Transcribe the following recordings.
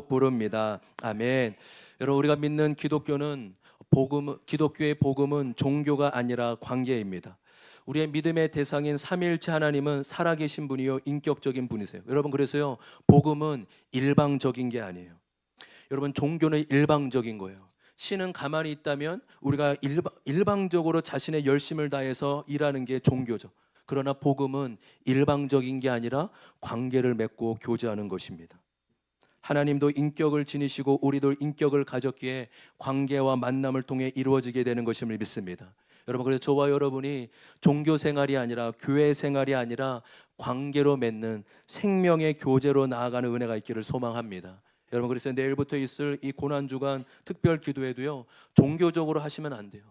부릅니다. 아멘. 여러분, 우리가 믿는 기독교는 기독교의 복음은 종교가 아니라 관계입니다. 우리의 믿음의 대상인 삼위일체 하나님은 살아계신 분이요 인격적인 분이세요. 여러분, 그래서요, 복음은 일방적인 게 아니에요. 여러분, 종교는 일방적인 거예요. 신은 가만히 있다면 우리가 일방적으로 자신의 열심을 다해서 일하는 게 종교죠. 그러나 복음은 일방적인 게 아니라 관계를 맺고 교제하는 것입니다. 하나님도 인격을 지니시고 우리도 인격을 가졌기에 관계와 만남을 통해 이루어지게 되는 것임을 믿습니다. 여러분, 그래서 저와 여러분이 종교 생활이 아니라 교회 생활이 아니라 관계로 맺는 생명의 교제로 나아가는 은혜가 있기를 소망합니다. 여러분, 그래서 내일부터 있을 이 고난주간 특별 기도회도요, 종교적으로 하시면 안 돼요.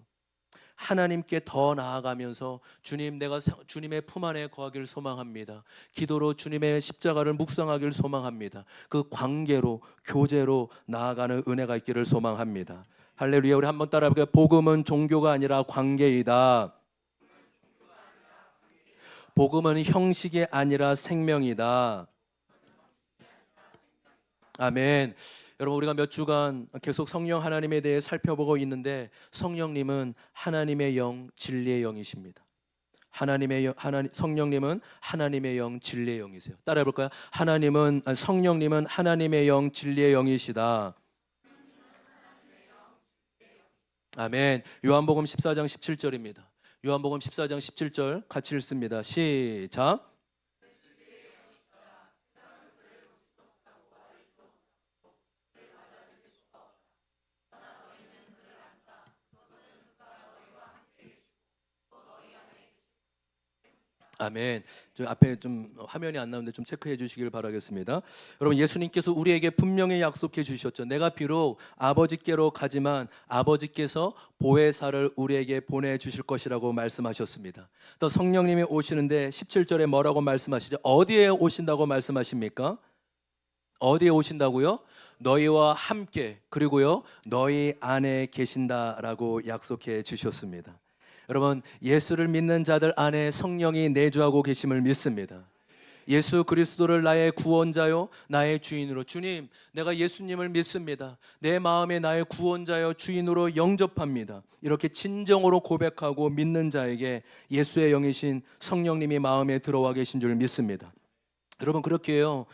하나님께 더 나아가면서 주님, 내가 주님의 품 안에 거하기를 소망합니다. 기도로 주님의 십자가를 묵상하기를 소망합니다. 그 관계로, 교제로 나아가는 은혜가 있기를 소망합니다. 할렐루야. 우리 한번 따라 해볼까요? 복음은 종교가 아니라 관계이다. 복음은 형식이 아니라 생명이다. 아멘. 여러분, 우리가 몇 주간 계속 성령 하나님에 대해 살펴보고 있는데, 성령님은 하나님의 영, 진리의 영이십니다. 성령님은 하나님의 영, 진리의 영이세요. 따라해 볼까요? 성령님은 하나님의 영, 진리의 영이시다. 아멘. 요한복음 14장 17절입니다. 요한복음 14장 17절 같이 읽습니다. 시작. 아멘. 저 앞에 좀 화면이 안 나오는데 좀 체크해 주시길 바라겠습니다. 여러분, 예수님께서 우리에게 분명히 약속해 주셨죠. 내가 비록 아버지께로 가지만 아버지께서 보혜사를 우리에게 보내주실 것이라고 말씀하셨습니다. 또 성령님이 오시는데 17절에 뭐라고 말씀하시죠? 어디에 오신다고 말씀하십니까? 어디에 오신다고요? 너희와 함께, 그리고요, 너희 안에 계신다라고 약속해 주셨습니다. 여러분, 예수를 믿는 자들 안에 성령이 내주하고 계심을 믿습니다. 예수 그리스도를 나의 구원자요 나의 주인으로, 주님, 내가 예수님을 믿습니다. 내 마음에 나의 구원자요 주인으로 영접합니다. 이렇게 진정으로 고백하고 믿는 자에게 예수의 영이신 성령님이 마음에 들어와 계신 줄 믿습니다. 여러분, 그렇게 해요.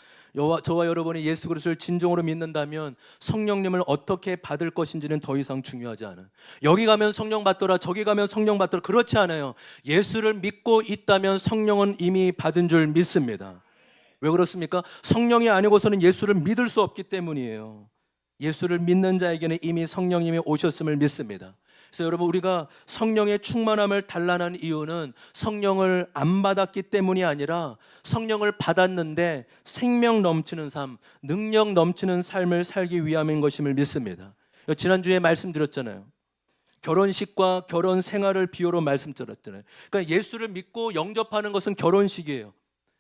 저와 여러분이 예수 그리스도를 진정으로 믿는다면 성령님을 어떻게 받을 것인지는 더 이상 중요하지 않아요. 여기 가면 성령 받더라, 저기 가면 성령 받더라, 그렇지 않아요. 예수를 믿고 있다면 성령은 이미 받은 줄 믿습니다. 왜 그렇습니까? 성령이 아니고서는 예수를 믿을 수 없기 때문이에요. 예수를 믿는 자에게는 이미 성령님이 오셨음을 믿습니다. 그래서 여러분, 우리가 성령의 충만함을 단란한 이유는 성령을 안 받았기 때문이 아니라 성령을 받았는데 생명 넘치는 삶, 능력 넘치는 삶을 살기 위함인 것임을 믿습니다. 지난주에 말씀드렸잖아요. 결혼식과 결혼 생활을 비유로 말씀드렸잖아요. 그러니까 예수를 믿고 영접하는 것은 결혼식이에요.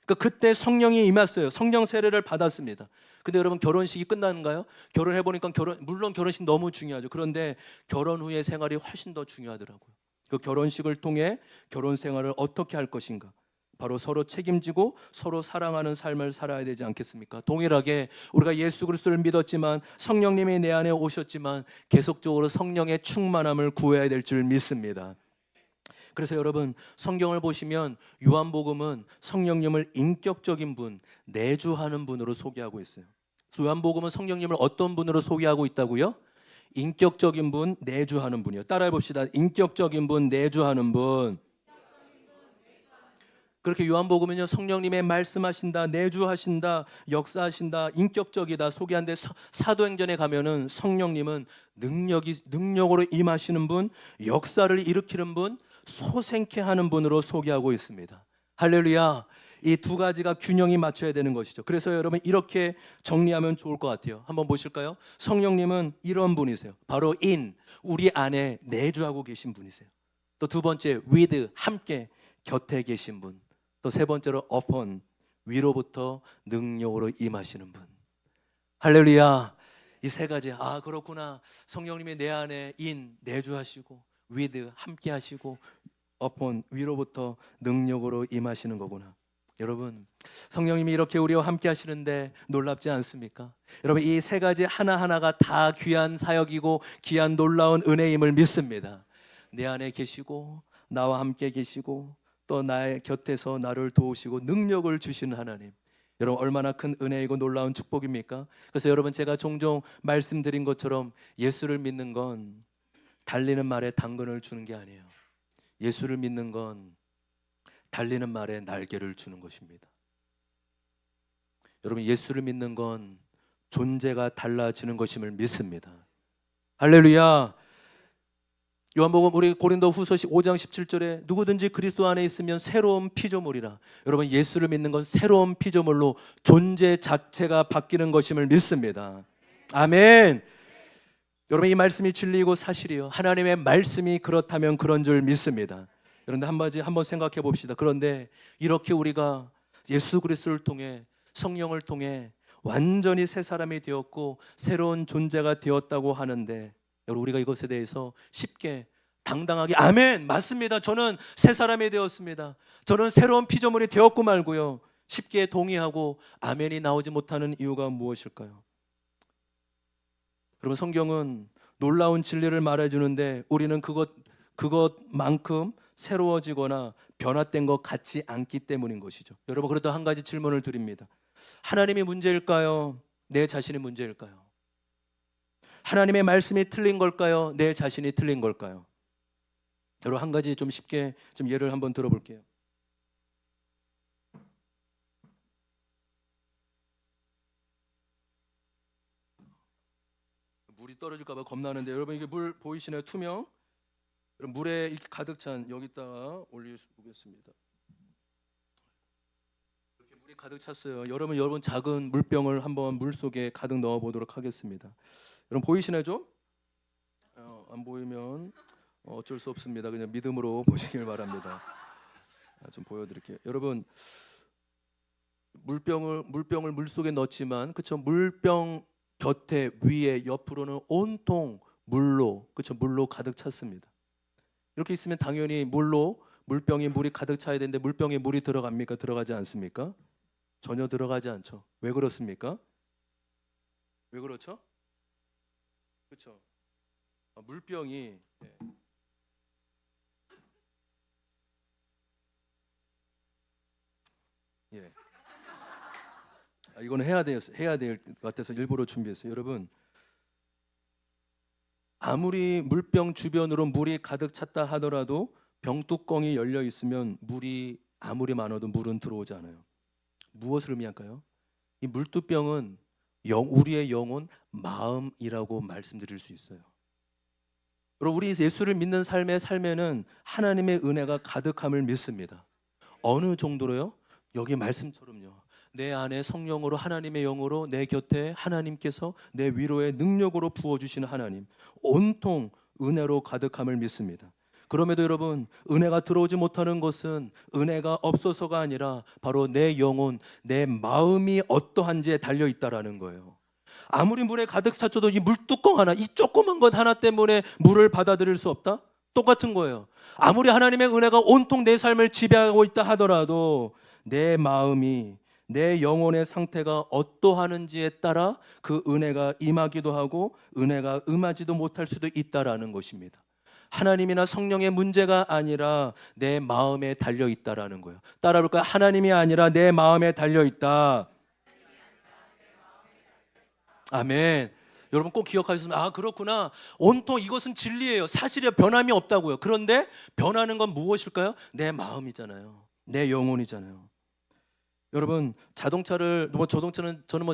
그러니까 그때 성령이 임했어요. 성령 세례를 받았습니다. 근데 여러분, 결혼식이 끝나는가요? 결혼해보니까 물론 결혼식 너무 중요하죠. 그런데 결혼 후의 생활이 훨씬 더 중요하더라고요. 그 결혼식을 통해 결혼 생활을 어떻게 할 것인가, 바로 서로 책임지고 서로 사랑하는 삶을 살아야 되지 않겠습니까? 동일하게 우리가 예수 그리스도를 믿었지만 성령님이 내 안에 오셨지만 계속적으로 성령의 충만함을 구해야 될 줄 믿습니다. 그래서 여러분, 성경을 보시면 요한복음은 성령님을 인격적인 분, 내주하는 분으로 소개하고 있어요. 요한복음은 성령님을 어떤 분으로 소개하고 있다고요? 인격적인 분, 내주하는 분이요. 따라해 봅시다. 인격적인 분, 내주하는 분. 그렇게 요한복음은요, 성령님의 말씀하신다, 내주하신다, 역사하신다, 인격적이다 소개하는데, 사도행전에 가면은 성령님은 능력으로 임하시는 분, 역사를 일으키는 분, 소생케 하는 분으로 소개하고 있습니다. 할렐루야. 이 두 가지가 균형이 맞춰야 되는 것이죠. 그래서 여러분, 이렇게 정리하면 좋을 것 같아요. 한번 보실까요? 성령님은 이런 분이세요. 바로 우리 안에 내주하고 계신 분이세요. 또 두 번째, with, 함께 곁에 계신 분. 또 세 번째로 upon, 위로부터 능력으로 임하시는 분. 할렐루야. 이 세 가지, 그렇구나. 성령님이 내 안에 내주하시고, with, 함께 하시고, upon, 위로부터 능력으로 임하시는 거구나. 여러분, 성령님이 이렇게 우리와 함께 하시는데 놀랍지 않습니까? 여러분, 이 세 가지 하나하나가 다 귀한 사역이고 귀한 놀라운 은혜임을 믿습니다. 내 안에 계시고 나와 함께 계시고 또 나의 곁에서 나를 도우시고 능력을 주시는 하나님, 여러분 얼마나 큰 은혜이고 놀라운 축복입니까? 그래서 여러분, 제가 종종 말씀드린 것처럼 예수를 믿는 건 달리는 말에 당근을 주는 게 아니에요. 예수를 믿는 건 달리는 말에 날개를 주는 것입니다. 여러분, 예수를 믿는 건 존재가 달라지는 것임을 믿습니다. 할렐루야. 요한복음 우리 고린도후서 5장 17절에 누구든지 그리스도 안에 있으면 새로운 피조물이라. 여러분, 예수를 믿는 건 새로운 피조물로 존재 자체가 바뀌는 것임을 믿습니다. 아멘. 여러분, 이 말씀이 진리이고 사실이요, 하나님의 말씀이 그렇다면 그런 줄 믿습니다. 여러분들 한번 생각해 봅시다. 그런데 이렇게 우리가 예수 그리스도를 통해, 성령을 통해 완전히 새 사람이 되었고 새로운 존재가 되었다고 하는데, 여러분, 우리가 이것에 대해서 쉽게 당당하게 아멘, 맞습니다, 저는 새 사람이 되었습니다, 저는 새로운 피조물이 되었고 말고요, 쉽게 동의하고 아멘이 나오지 못하는 이유가 무엇일까요? 여러분, 성경은 놀라운 진리를 말해주는데 우리는 그것만큼 새로워지거나 변화된 것 같지 않기 때문인 것이죠. 여러분, 그래도 한 가지 질문을 드립니다. 하나님이 문제일까요? 내 자신이 문제일까요? 하나님의 말씀이 틀린 걸까요? 내 자신이 틀린 걸까요? 여러분, 한 가지 좀 쉽게 좀 예를 한번 들어볼게요. 물이 떨어질까 봐 겁나는데, 여러분, 이게 물 보이시나요? 투명. 여러분, 물에 이렇게 가득 찬, 여기다가 올려보겠습니다. 이렇게 물이 가득 찼어요. 여러분 작은 물병을 한번 물 속에 가득 넣어 보도록 하겠습니다. 여러분, 보이시나요? 좀? 안 보이면 어쩔 수 없습니다. 그냥 믿음으로 보시길 바랍니다. 좀 보여드릴게요. 여러분, 물병을 물 속에 넣었지만, 그쵸? 물병 곁에, 위에, 옆으로는 온통 물로, 그쵸? 물로 가득 찼습니다. 이렇게 있으면 당연히 물병에 물이 가득 차야 되는데, 물병에 물이 들어갑니까? 들어가지 않습니까? 전혀 들어가지 않죠. 왜 그렇습니까? 왜 그렇죠? 그렇죠. 물병이 예. 이거는 해야 될 것 같아서 일부러 준비했어요. 여러분, 아무리 물병 주변으로 물이 가득 찼다 하더라도 병뚜껑이 열려 있으면 물이 아무리 많아도 물은 들어오지 않아요. 무엇을 의미할까요? 이 물뚜병은 우리의 영혼, 마음이라고 말씀드릴 수 있어요. 여러분, 우리 예수를 믿는 삶에는 하나님의 은혜가 가득함을 믿습니다. 어느 정도로요? 여기 말씀처럼요, 내 안에 성령으로, 하나님의 영으로 내 곁에 하나님께서 내 위로의 능력으로 부어주시는 하나님, 온통 은혜로 가득함을 믿습니다. 그럼에도 여러분, 은혜가 들어오지 못하는 것은 은혜가 없어서가 아니라 바로 내 영혼, 내 마음이 어떠한지에 달려있다라는 거예요. 아무리 물에 가득 찼어도 이 물뚜껑 하나, 이 조그만 것 하나 때문에 물을 받아들일 수 없다? 똑같은 거예요. 아무리 하나님의 은혜가 온통 내 삶을 지배하고 있다 하더라도 내 마음이, 내 영혼의 상태가 어떠하는지에 따라 그 은혜가 임하기도 하고 은혜가 임하지도 못할 수도 있다라는 것입니다. 하나님이나 성령의 문제가 아니라 내 마음에 달려있다라는 거예요. 따라 볼까요? 하나님이 아니라 내 마음에 달려있다. 아멘. 여러분 꼭 기억하셨으면, 그렇구나, 온통 이것은 진리예요, 사실이에요, 변함이 없다고요. 그런데 변하는 건 무엇일까요? 내 마음이잖아요. 내 영혼이잖아요. 여러분, 저는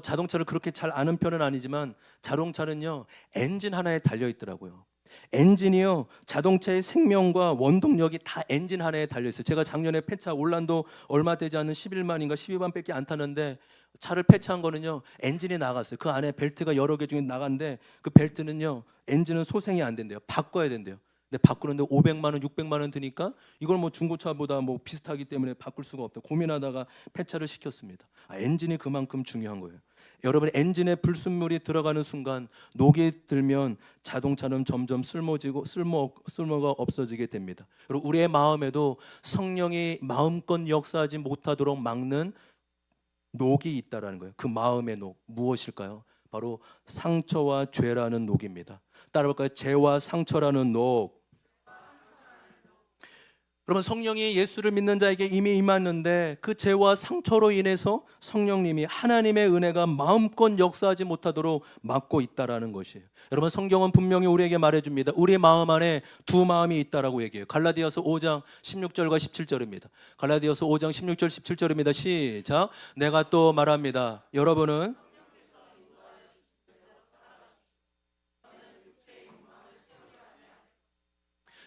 자동차를 그렇게 잘 아는 편은 아니지만, 자동차는요 엔진 하나에 달려 있더라고요. 엔진이요, 자동차의 생명과 원동력이 다 엔진 하나에 달려 있어요. 제가 작년에 폐차, 올란도 얼마 되지 않은 11만인가 12만밖에 안 타는데 차를 폐차한 거는요, 엔진이 나갔어요. 그 안에 벨트가 여러 개 중에 나갔는데, 그 벨트는요, 엔진은 소생이 안 된대요. 바꿔야 된대요. 근데 바꾸는데 500만 원, 600만 원 드니까 이걸 중고차보다 비슷하기 때문에 바꿀 수가 없다. 고민하다가 폐차를 시켰습니다. 엔진이 그만큼 중요한 거예요. 여러분 엔진에 불순물이 들어가는 순간 녹이 들면 자동차는 점점 쓸모가 없어지게 됩니다. 그리고 우리의 마음에도 성령이 마음껏 역사하지 못하도록 막는 녹이 있다라는 거예요. 그 마음의 녹 무엇일까요? 바로 상처와 죄라는 녹입니다. 따라볼까요? 죄와 상처라는 녹. 그러면 성령이 예수를 믿는 자에게 이미 임했는데 그 죄와 상처로 인해서 성령님이 하나님의 은혜가 마음껏 역사하지 못하도록 막고 있다라는 것이에요. 여러분 성경은 분명히 우리에게 말해줍니다. 우리 마음 안에 두 마음이 있다라고 얘기해요. 갈라디아서 5장 16절과 17절입니다. 갈라디아서 5장 16절 17절입니다. 시작. 내가 또 말합니다. 여러분은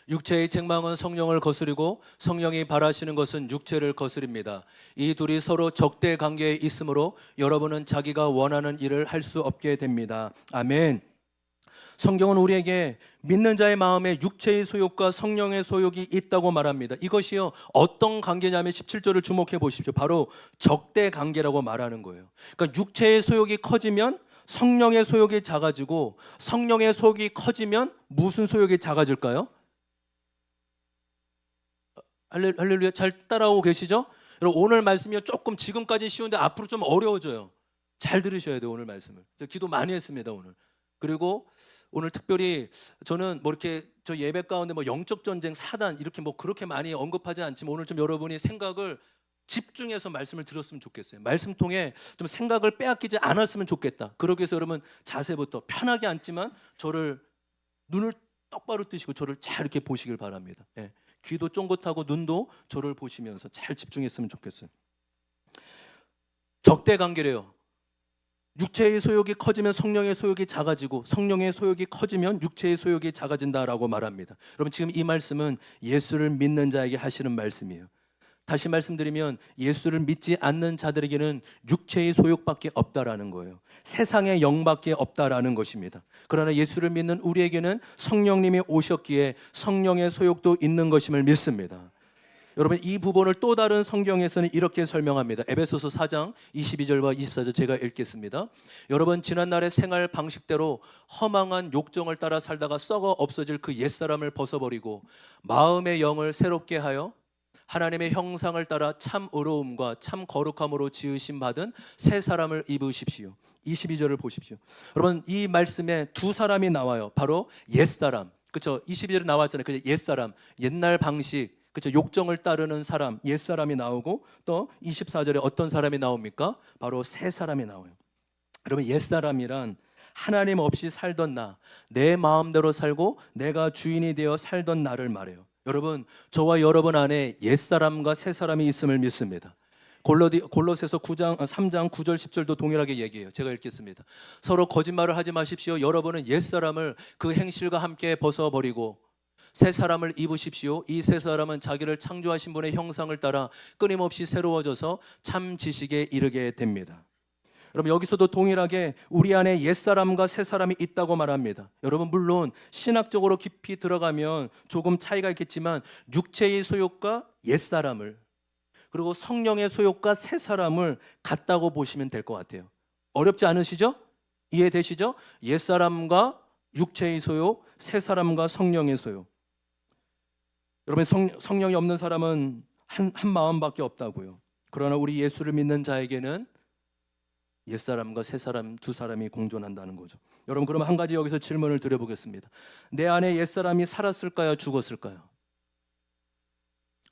육체의 책망은 성령을 거스리고 성령이 바라시는 것은 육체를 거스립니다. 이 둘이 서로 적대 관계에 있으므로 여러분은 자기가 원하는 일을 할 수 없게 됩니다. 아멘. 성경은 우리에게 믿는 자의 마음에 육체의 소욕과 성령의 소욕이 있다고 말합니다. 이것이요 어떤 관계냐면 17절을 주목해 보십시오. 바로 적대 관계라고 말하는 거예요. 그러니까 육체의 소욕이 커지면 성령의 소욕이 작아지고 성령의 소욕이 커지면 무슨 소욕이 작아질까요? 할렐루야. 잘 따라오고 계시죠? 여러분 오늘 말씀이 조금 지금까지 쉬운데 앞으로 좀 어려워져요. 잘 들으셔야 돼요. 오늘 말씀을. 저 기도 많이 했습니다 오늘. 그리고 오늘 특별히 저는 뭐 이렇게 저 예배 가운데 뭐 영적 전쟁 사단 이렇게 뭐 그렇게 많이 언급하지 않지만 오늘 좀 여러분이 생각을 집중해서 말씀을 들었으면 좋겠어요. 말씀 통해 좀 생각을 빼앗기지 않았으면 좋겠다. 그러기 위해서 여러분 자세부터 편하게 앉지만 저를 눈을 똑바로 뜨시고 저를 잘 이렇게 보시길 바랍니다. 예. 귀도 쫑긋하고 눈도 저를 보시면서 잘 집중했으면 좋겠어요. 적대 관계래요. 육체의 소욕이 커지면 성령의 소욕이 작아지고 성령의 소욕이 커지면 육체의 소욕이 작아진다라고 말합니다. 여러분 지금 이 말씀은 예수를 믿는 자에게 하시는 말씀이에요. 다시 말씀드리면 예수를 믿지 않는 자들에게는 육체의 소욕밖에 없다라는 거예요. 세상의 영밖에 없다라는 것입니다. 그러나 예수를 믿는 우리에게는 성령님이 오셨기에 성령의 소욕도 있는 것임을 믿습니다. 여러분 이 부분을 또 다른 성경에서는 이렇게 설명합니다. 에베소서 4장 22절과 24절 제가 읽겠습니다. 여러분 지난날의 생활 방식대로 허망한 욕정을 따라 살다가 썩어 없어질 그 옛사람을 벗어버리고 마음의 영을 새롭게 하여 하나님의 형상을 따라 참 의로움과 참 거룩함으로 지으심 받은 새 사람을 입으십시오. 22절을 보십시오. 여러분 이 말씀에 두 사람이 나와요. 바로 옛사람. 그렇죠? 22절에 나왔잖아요. 그 옛사람, 옛날 방식, 그렇죠? 욕정을 따르는 사람, 옛사람이 나오고 또 24절에 어떤 사람이 나옵니까? 바로 새 사람이 나와요. 여러분 옛사람이란 하나님 없이 살던 나, 내 마음대로 살고 내가 주인이 되어 살던 나를 말해요. 여러분 저와 여러분 안에 옛사람과 새사람이 있음을 믿습니다. 골로새서 3장 9절 10절도 동일하게 얘기해요. 제가 읽겠습니다. 서로 거짓말을 하지 마십시오. 여러분은 옛사람을 그 행실과 함께 벗어버리고 새 사람을 입으십시오. 이 새 사람은 자기를 창조하신 분의 형상을 따라 끊임없이 새로워져서 참 지식에 이르게 됩니다. 여러분 여기서도 동일하게 우리 안에 옛사람과 새사람이 있다고 말합니다. 여러분 물론 신학적으로 깊이 들어가면 조금 차이가 있겠지만 육체의 소욕과 옛사람을 그리고 성령의 소욕과 새사람을 같다고 보시면 될 것 같아요. 어렵지 않으시죠? 이해되시죠? 옛사람과 육체의 소욕, 새사람과 성령의 소욕. 여러분 성령이 없는 사람은 한 마음밖에 없다고요. 그러나 우리 예수를 믿는 자에게는 옛사람과 새사람 두 사람이 공존한다는 거죠. 여러분 그러면 한 가지 여기서 질문을 드려보겠습니다. 내 안에 옛사람이 살았을까요? 죽었을까요?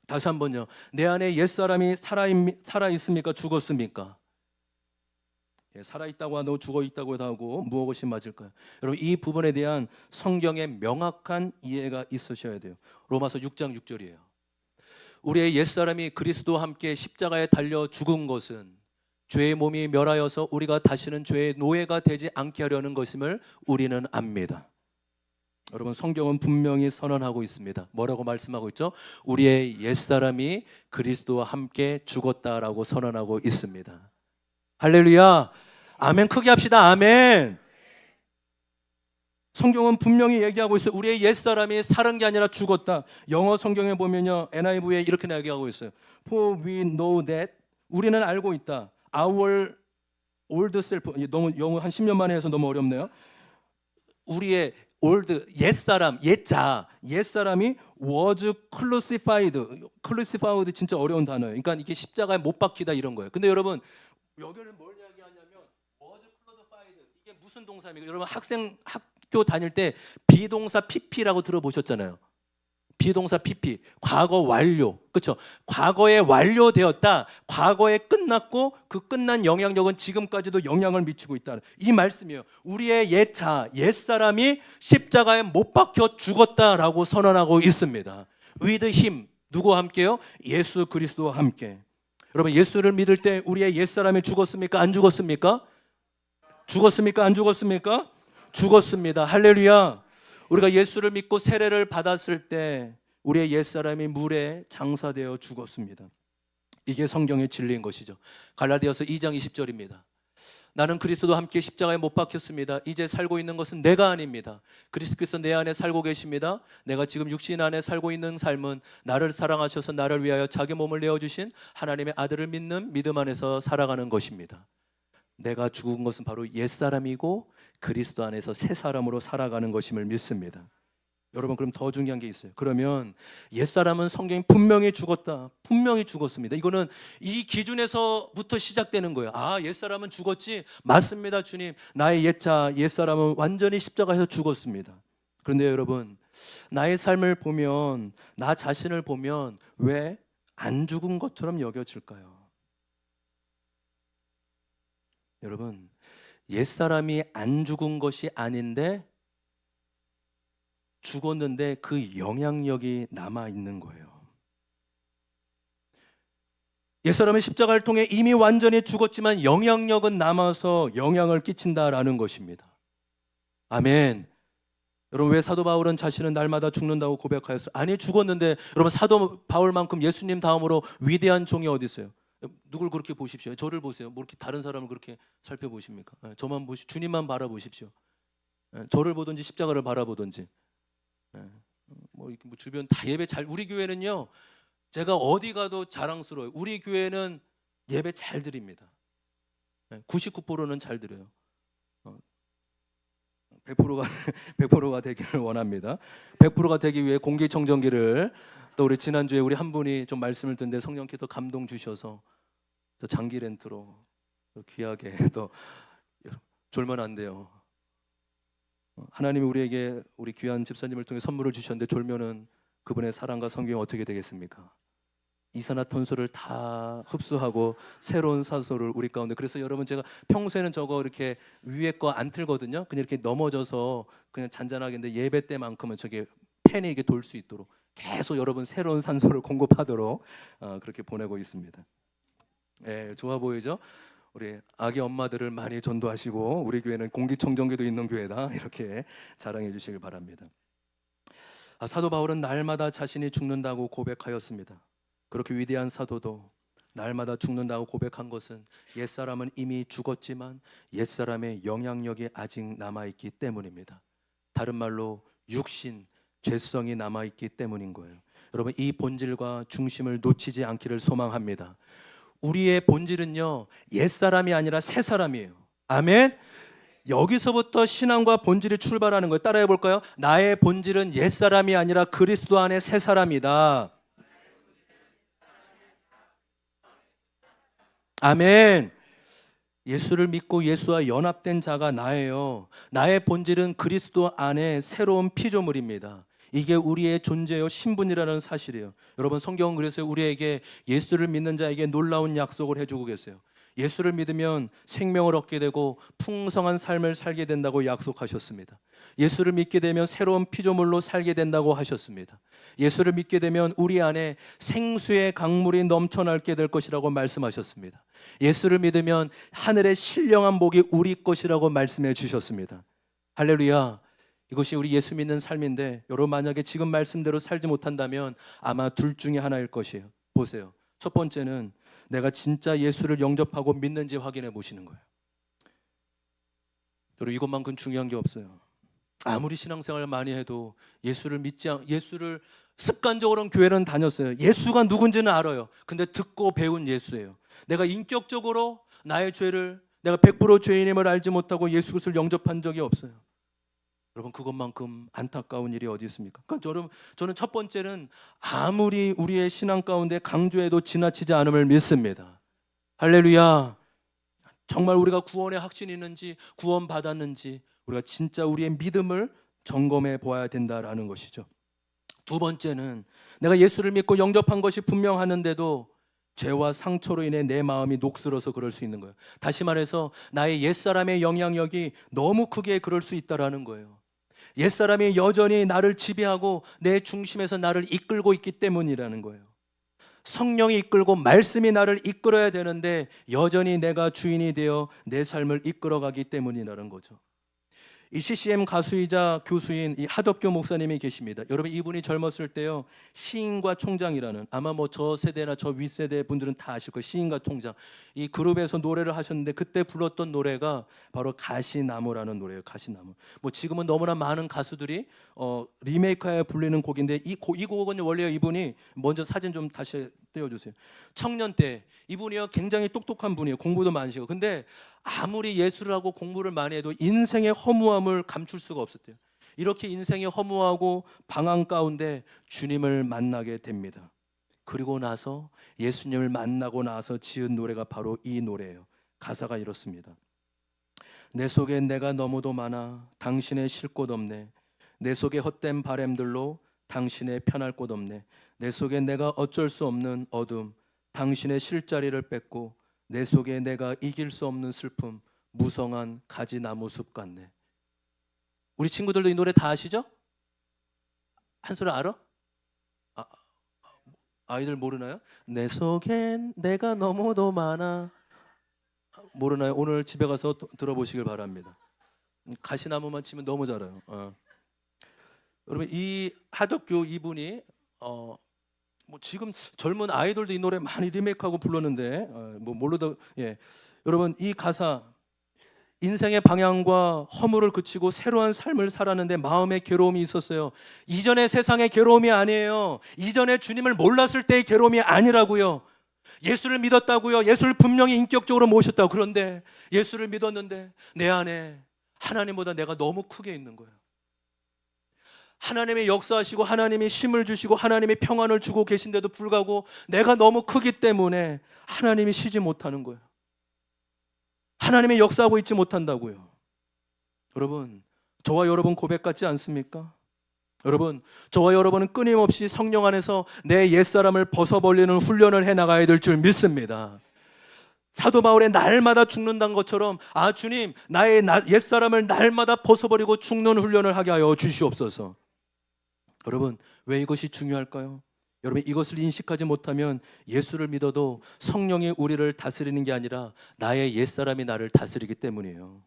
다시 한번요. 내 안에 옛사람이 살아있습니까? 죽었습니까? 예, 살아있다고 하고 죽어있다고 하고 무엇이 맞을까요? 여러분 이 부분에 대한 성경의 명확한 이해가 있으셔야 돼요. 로마서 6장 6절이에요. 우리의 옛사람이 그리스도와 함께 십자가에 달려 죽은 것은 죄의 몸이 멸하여서 우리가 다시는 죄의 노예가 되지 않게 하려는 것임을 우리는 압니다. 여러분 성경은 분명히 선언하고 있습니다. 뭐라고 말씀하고 있죠? 우리의 옛사람이 그리스도와 함께 죽었다라고 선언하고 있습니다. 할렐루야. 아멘. 크게 합시다. 아멘. 성경은 분명히 얘기하고 있어요. 우리의 옛사람이 살은 게 아니라 죽었다. 영어 성경에 보면요 NIV에 이렇게 얘기하고 있어요. For we know that 우리는 알고 있다. Our 올드 셀프, 너무 영어 한 10년 만에 해서 너무 어렵네요. 우리의 올드 옛사람, 옛사람이 was crucified 진짜 어려운 단어예요. 그러니까 이게 십자가에 못 박히다 이런 거예요. 근데 여러분 여기는 뭘 이야기하냐면 was crucified 이게 무슨 동사입니까? 여러분 학교 다닐 때 비동사 PP라고 들어보셨잖아요. 비동사 PP, 과거 완료, 그렇죠? 과거에 완료되었다, 과거에 끝났고 그 끝난 영향력은 지금까지도 영향을 미치고 있다. 이 말씀이에요. 우리의 옛사람이 십자가에 못 박혀 죽었다라고 선언하고 있습니다. With him, 누구와 함께요? 예수 그리스도와 함께. 여러분 예수를 믿을 때 우리의 옛사람이 죽었습니까? 안 죽었습니까? 죽었습니까? 안 죽었습니까? 죽었습니다. 할렐루야. 우리가 예수를 믿고 세례를 받았을 때 우리의 옛사람이 물에 장사되어 죽었습니다. 이게 성경의 진리인 것이죠. 갈라디아서 2장 20절입니다. 나는 그리스도와 함께 십자가에 못 박혔습니다. 이제 살고 있는 것은 내가 아닙니다. 그리스도께서 내 안에 살고 계십니다. 내가 지금 육신 안에 살고 있는 삶은 나를 사랑하셔서 나를 위하여 자기 몸을 내어주신 하나님의 아들을 믿는 믿음 안에서 살아가는 것입니다. 내가 죽은 것은 바로 옛사람이고 그리스도 안에서 새 사람으로 살아가는 것임을 믿습니다. 여러분 그럼 더 중요한 게 있어요. 그러면 옛사람은 성경이 분명히 죽었다. 분명히 죽었습니다. 이거는 이 기준에서부터 시작되는 거예요. 아, 옛사람은 죽었지? 맞습니다, 주님. 나의 옛사람은 완전히 십자가에서 죽었습니다. 그런데 여러분 나의 삶을 보면 나 자신을 보면 왜 안 죽은 것처럼 여겨질까요? 여러분 옛사람이 안 죽은 것이 아닌데 죽었는데 그 영향력이 남아있는 거예요. 옛사람은 십자가를 통해 이미 완전히 죽었지만 영향력은 남아서 영향을 끼친다라는 것입니다. 아멘. 여러분 왜 사도 바울은 자신은 날마다 죽는다고 고백하였어요? 아니 죽었는데 여러분 사도 바울만큼 예수님 다음으로 위대한 종이 어디 있어요? 누굴 그렇게 보십시오. 저를 보세요. 뭐 이렇게 다른 사람을 그렇게 살펴보십니까? 저만 주님만 바라보십시오. 저를 보든지 십자가를 바라보든지. 뭐 이렇게 뭐 주변 다 예배 잘. 우리 교회는요. 제가 어디 가도 자랑스러워요. 우리 교회는 예배 잘 드립니다. 99%는 잘 드려요. 100%가 되기를 원합니다. 100%가 되기 위해 공기청정기를 또 우리 지난주에 우리 한 분이 좀 말씀을 듣는데 성령께서 감동 주셔서 또 장기 렌트로 또 귀하게 또 졸면 안 돼요. 하나님이 우리에게 우리 귀한 집사님을 통해 선물을 주셨는데 졸면은 그분의 사랑과 성경이 어떻게 되겠습니까? 이산화탄소를 다 흡수하고 새로운 산소를 우리 가운데. 그래서 여러분 제가 평소에는 저거 이렇게 위에 거 안 틀거든요. 그냥 이렇게 넘어져서 그냥 잔잔하게. 근데 예배 때만큼은 저게 팬이 이게 돌 수 있도록 계속 여러분 새로운 산소를 공급하도록 그렇게 보내고 있습니다. 좋아 보이죠? 우리 아기 엄마들을 많이 전도하시고 우리 교회는 공기청정기도 있는 교회다 이렇게 자랑해 주시길 바랍니다. 사도 바울은 날마다 자신이 죽는다고 고백하였습니다. 그렇게 위대한 사도도 날마다 죽는다고 고백한 것은 옛사람은 이미 죽었지만 옛사람의 영향력이 아직 남아있기 때문입니다. 다른 말로 육신, 죄성이 남아있기 때문인 거예요. 여러분 이 본질과 중심을 놓치지 않기를 소망합니다. 우리의 본질은요 옛사람이 아니라 새사람이에요. 아멘. 여기서부터 신앙과 본질이 출발하는 거예요. 따라해 볼까요? 나의 본질은 옛사람이 아니라 그리스도 안에 새사람이다. 아멘. 예수를 믿고 예수와 연합된 자가 나예요. 나의 본질은 그리스도 안에 새로운 피조물입니다. 이게 우리의 존재요 신분이라는 사실이에요. 여러분 성경은 그래서 우리에게 예수를 믿는 자에게 놀라운 약속을 해주고 계세요. 예수를 믿으면 생명을 얻게 되고 풍성한 삶을 살게 된다고 약속하셨습니다. 예수를 믿게 되면 새로운 피조물로 살게 된다고 하셨습니다. 예수를 믿게 되면 우리 안에 생수의 강물이 넘쳐나게 될 것이라고 말씀하셨습니다. 예수를 믿으면 하늘의 신령한 복이 우리 것이라고 말씀해 주셨습니다. 할렐루야. 이것이 우리 예수 믿는 삶인데 여러분 만약에 지금 말씀대로 살지 못한다면 아마 둘 중에 하나일 것이에요. 보세요. 첫 번째는 내가 진짜 예수를 영접하고 믿는지 확인해 보시는 거예요. 여러분 이것만큼 중요한 게 없어요. 아무리 신앙생활을 많이 해도 예수를 습관적으로는 교회는 다녔어요. 예수가 누군지는 알아요. 근데 듣고 배운 예수예요. 내가 인격적으로 나의 죄를 내가 100% 죄인임을 알지 못하고 예수 그리스도를 영접한 적이 없어요. 여러분, 그것만큼 안타까운 일이 어디 있습니까? 그러니까 저는 첫 번째는 아무리 우리의 신앙 가운데 강조해도 지나치지 않음을 믿습니다. 할렐루야. 정말 우리가 구원의 확신이 있는지, 구원 받았는지 우리가 진짜 우리의 믿음을 점검해 보아야 된다라는 것이죠. 두 번째는 내가 예수를 믿고 영접한 것이 분명하는데도 죄와 상처로 인해 내 마음이 녹슬어서 그럴 수 있는 거예요. 다시 말해서 나의 옛사람의 영향력이 너무 크게 그럴 수 있다라는 거예요. 옛사람이 여전히 나를 지배하고 내 중심에서 나를 이끌고 있기 때문이라는 거예요. 성령이 이끌고 말씀이 나를 이끌어야 되는데 여전히 내가 주인이 되어 내 삶을 이끌어가기 때문이라는 거죠. 이 CCM 가수이자 교수인 이 하덕교 목사님이 계십니다. 여러분, 이분이 젊었을 때요, 시인과 총장이라는, 아마 뭐 저 세대나 저 윗세대 분들은 다 아실 거예요. 시인과 총장, 이 그룹에서 노래를 하셨는데 그때 불렀던 노래가 바로 가시나무라는 노래예요. 가시나무. 뭐 지금은 너무나 많은 가수들이 리메이크하여 불리는 곡인데 이 곡은 원래 이분이, 먼저 사진 좀 다시 떼어주세요. 청년 때 이분이요, 굉장히 똑똑한 분이에요. 공부도 많으시고. 근데 아무리 예술을 하고 공부를 많이 해도 인생의 허무함을 감출 수가 없었대요. 이렇게 인생이 허무하고 방황 가운데 주님을 만나게 됩니다. 그리고 나서 예수님을 만나고 나서 지은 노래가 바로 이 노래예요. 가사가 이렇습니다. 내 속엔 내가 너무도 많아 당신의 쉴 곳 없네. 내 속에 헛된 바램들로 당신의 편할 곳 없네. 내 속엔 내가 어쩔 수 없는 어둠, 당신의 쉴 자리를 뺏고 내 속에 내가 이길 수 없는 슬픔, 무성한 가지나무 숲 같네. 우리 친구들도 이 노래 다 아시죠? 한 소리 알아? 아이들 모르나요? 내 속엔 내가 너무도 많아. 모르나요? 오늘 집에 가서 들어보시길 바랍니다. 가시나무만 치면 너무 잘해요. 여러분, 이 하덕교 이분이 뭐 지금 젊은 아이돌도 이 노래 많이 리메이크하고 불렀는데 뭐 모르다. 여러분, 이 가사, 인생의 방향과 허물을 그치고 새로운 삶을 살았는데 마음의 괴로움이 있었어요. 이전의 세상의 괴로움이 아니에요. 이전에 주님을 몰랐을 때의 괴로움이 아니라고요. 예수를 믿었다고요. 예수를 분명히 인격적으로 모셨다고. 그런데 예수를 믿었는데 내 안에 하나님보다 내가 너무 크게 있는 거예요. 하나님의 역사하시고 하나님이 쉼을 주시고 하나님이 평안을 주고 계신데도 불구하고 내가 너무 크기 때문에 하나님이 쉬지 못하는 거예요. 하나님의 역사하고 있지 못한다고요. 여러분, 저와 여러분 고백 같지 않습니까? 여러분, 저와 여러분은 끊임없이 성령 안에서 내 옛사람을 벗어버리는 훈련을 해나가야 될 줄 믿습니다. 사도 바울의 날마다 죽는다는 것처럼, 주님, 나의 옛사람을 날마다 벗어버리고 죽는 훈련을 하게 하여 주시옵소서. 여러분, 왜 이것이 중요할까요? 여러분, 이것을 인식하지 못하면 예수를 믿어도 성령이 우리를 다스리는 게 아니라 나의 옛사람이 나를 다스리기 때문이에요.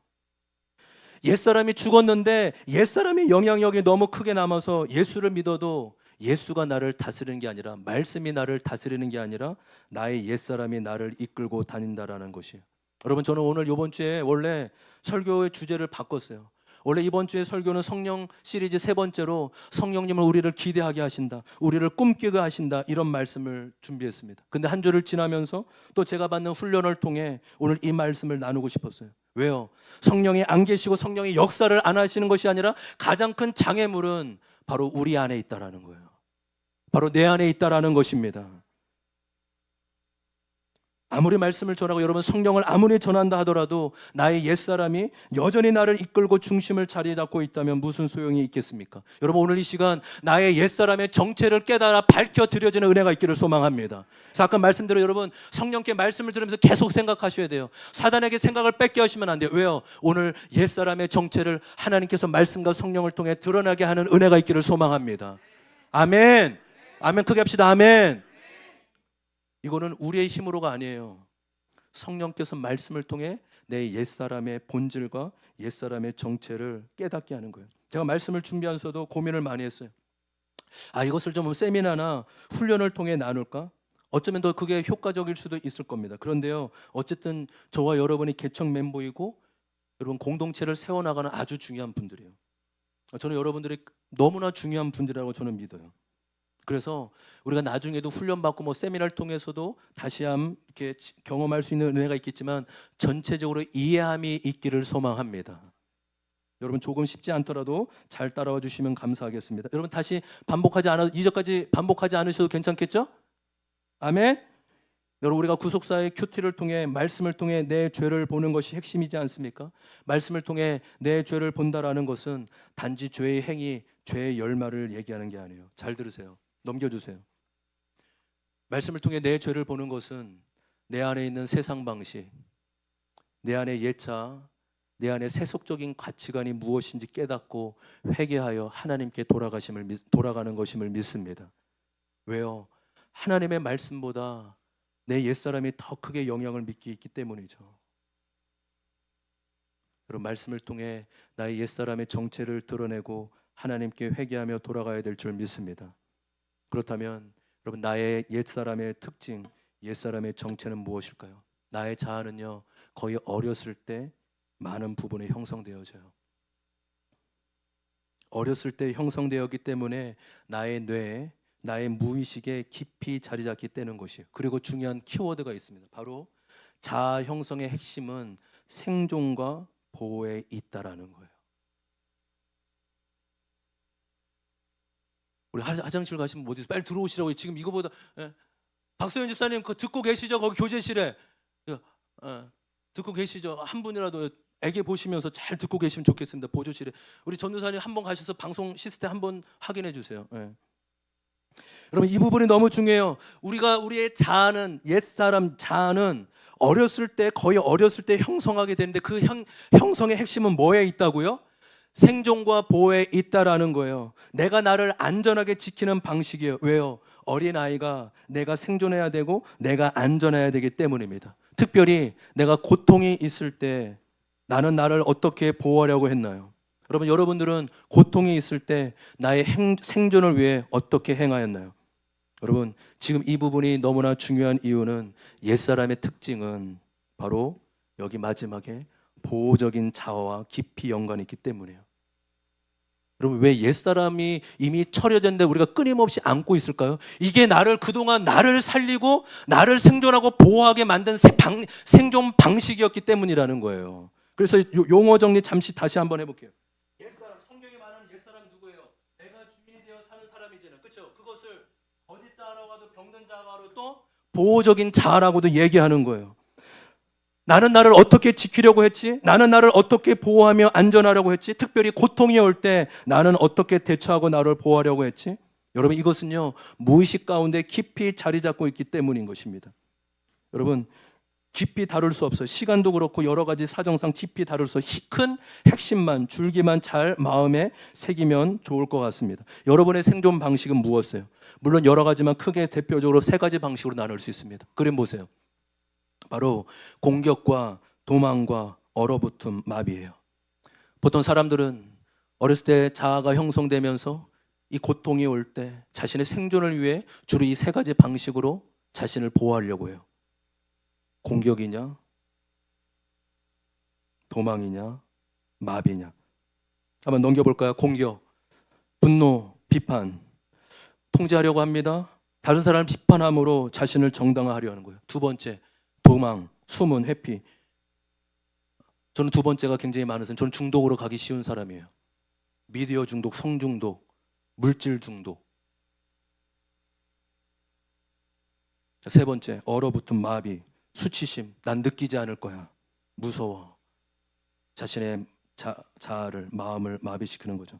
옛사람이 죽었는데 옛사람의 영향력이 너무 크게 남아서 예수를 믿어도 예수가 나를 다스리는 게 아니라, 말씀이 나를 다스리는 게 아니라 나의 옛사람이 나를 이끌고 다닌다라는 것이에요. 여러분, 저는 오늘 이번 주에 원래 설교의 주제를 바꿨어요. 원래 이번 주에 설교는 성령 시리즈 세 번째로 성령님을 우리를 기대하게 하신다, 우리를 꿈꾸게 하신다, 이런 말씀을 준비했습니다. 근데 한 주를 지나면서 또 제가 받는 훈련을 통해 오늘 이 말씀을 나누고 싶었어요. 왜요? 성령이 안 계시고 성령이 역사를 안 하시는 것이 아니라 가장 큰 장애물은 바로 우리 안에 있다라는 거예요. 바로 내 안에 있다라는 것입니다. 아무리 말씀을 전하고 여러분 성령을 아무리 전한다 하더라도 나의 옛사람이 여전히 나를 이끌고 중심을 자리 잡고 있다면 무슨 소용이 있겠습니까? 여러분, 오늘 이 시간 나의 옛사람의 정체를 깨달아 밝혀드려지는 은혜가 있기를 소망합니다. 그래서 아까 말씀대로 여러분, 성령께 말씀을 들으면서 계속 생각하셔야 돼요. 사단에게 생각을 뺏게 하시면 안 돼요. 왜요? 오늘 옛사람의 정체를 하나님께서 말씀과 성령을 통해 드러나게 하는 은혜가 있기를 소망합니다. 아멘. 아멘. 크게 합시다. 아멘. 이거는 우리의 힘으로가 아니에요. 성령께서 말씀을 통해 내 옛사람의 본질과 옛사람의 정체를 깨닫게 하는 거예요. 제가 말씀을 준비하면서도 고민을 많이 했어요. 이것을 좀 세미나나 훈련을 통해 나눌까? 어쩌면 더 그게 효과적일 수도 있을 겁니다. 그런데요, 어쨌든 저와 여러분이 개척 멤버이고 여러분 공동체를 세워나가는 아주 중요한 분들이에요. 저는 여러분들이 너무나 중요한 분들이라고 저는 믿어요. 그래서 우리가 나중에도 훈련받고 뭐 세미나를 통해서도 다시 이렇게 경험할 수 있는 은혜가 있겠지만 전체적으로 이해함이 있기를 소망합니다. 여러분 조금 쉽지 않더라도 잘 따라와 주시면 감사하겠습니다. 여러분 다시 반복하지 않아도 2절까지 반복하지 않으셔도 괜찮겠죠? 아멘. 여러분 우리가 구속사의 큐티를 통해 말씀을 통해 내 죄를 보는 것이 핵심이지 않습니까? 말씀을 통해 내 죄를 본다라는 것은 단지 죄의 행위, 죄의 열마를 얘기하는 게 아니에요. 잘 들으세요. 넘겨주세요. 말씀을 통해 내 죄를 보는 것은 내 안에 있는 세상 방식, 내 안에 예차, 내 안에 세속적인 가치관이 무엇인지 깨닫고 회개하여 하나님께 돌아가는 것임을 믿습니다. 왜요? 하나님의 말씀보다 내 옛사람이 더 크게 영향을 미치기 있기 때문이죠. 여러분 말씀을 통해 나의 옛사람의 정체를 드러내고 하나님께 회개하며 돌아가야 될 줄 믿습니다. 그렇다면 여러분 나의 옛사람의 특징, 옛사람의 정체는 무엇일까요? 나의 자아는요 거의 어렸을 때 많은 부분에 형성되어져요. 어렸을 때 형성되었기 때문에 나의 뇌에, 나의 무의식에 깊이 자리 잡게 되는 것이에요. 그리고 중요한 키워드가 있습니다. 바로 자아 형성의 핵심은 생존과 보호에 있다라는 거예요. 우리 화장실 가시면 뭐 어디서 빨리 들어오시라고. 지금 이거보다 박소연 집사님 그거 듣고 계시죠? 거기 교제실에 듣고 계시죠? 한 분이라도 애기 보시면서 잘 듣고 계시면 좋겠습니다. 보조실에 우리 전도사님 한번 가셔서 방송 시스템 한번 확인해 주세요. 여러분 이 부분이 너무 중요해요. 우리의 자아는 옛사람 자아는 어렸을 때 거의 어렸을 때 형성하게 되는데 그 형성의 핵심은 뭐에 있다고요? 생존과 보호에 있다라는 거예요. 내가 나를 안전하게 지키는 방식이에요. 왜요? 어린아이가 내가 생존해야 되고 내가 안전해야 되기 때문입니다. 특별히 내가 고통이 있을 때 나는 나를 어떻게 보호하려고 했나요? 여러분들은 고통이 있을 때 나의 생존을 위해 어떻게 행하였나요? 여러분 지금 이 부분이 너무나 중요한 이유는 옛사람의 특징은 바로 여기 마지막에 보호적인 자아와 깊이 연관이 있기 때문이에요. 여러분 왜 옛사람이 이미 처리됐는데 우리가 끊임없이 안고 있을까요? 이게 그동안 나를 살리고 나를 생존하고 보호하게 만든 생존 방식이었기 때문이라는 거예요. 그래서 용어 정리 잠시 다시 한번 해볼게요. 옛사람, 성경에 말하는 옛사람 누구예요? 내가 주인이 되어 사는 사람이잖아요. 그렇죠? 그것을 거짓 자아라고 하도 병든 자아로 또 보호적인 자아라고도 얘기하는 거예요. 나는 나를 어떻게 지키려고 했지? 나는 나를 어떻게 보호하며 안전하려고 했지? 특별히 고통이 올 때 나는 어떻게 대처하고 나를 보호하려고 했지? 여러분 이것은요 무의식 가운데 깊이 자리 잡고 있기 때문인 것입니다. 여러분 깊이 다룰 수 없어요. 시간도 그렇고 여러 가지 사정상 깊이 다룰 수 큰 핵심만 줄기만 잘 마음에 새기면 좋을 것 같습니다. 여러분의 생존 방식은 무엇이에요? 물론 여러 가지만 크게 대표적으로 3가지 방식으로 나눌 수 있습니다. 그림 보세요. 바로 공격과 도망과 얼어붙음, 마비예요. 보통 사람들은 어렸을 때 자아가 형성되면서 이 고통이 올 때 자신의 생존을 위해 주로 이 3가지 방식으로 자신을 보호하려고 해요. 공격이냐, 도망이냐, 마비냐. 한번 넘겨볼까요? 공격, 분노, 비판, 통제하려고 합니다. 다른 사람을 비판함으로 자신을 정당화하려 하는 거예요. 2번째, 도망, 숨은, 회피. 저는 2번째가 굉장히 많으세요. 저는 중독으로 가기 쉬운 사람이에요. 미디어 중독, 성 중독, 물질 중독. 3번째, 얼어붙은 마비, 수치심. 난 느끼지 않을 거야. 무서워. 자신의 자아를, 마음을 마비시키는 거죠.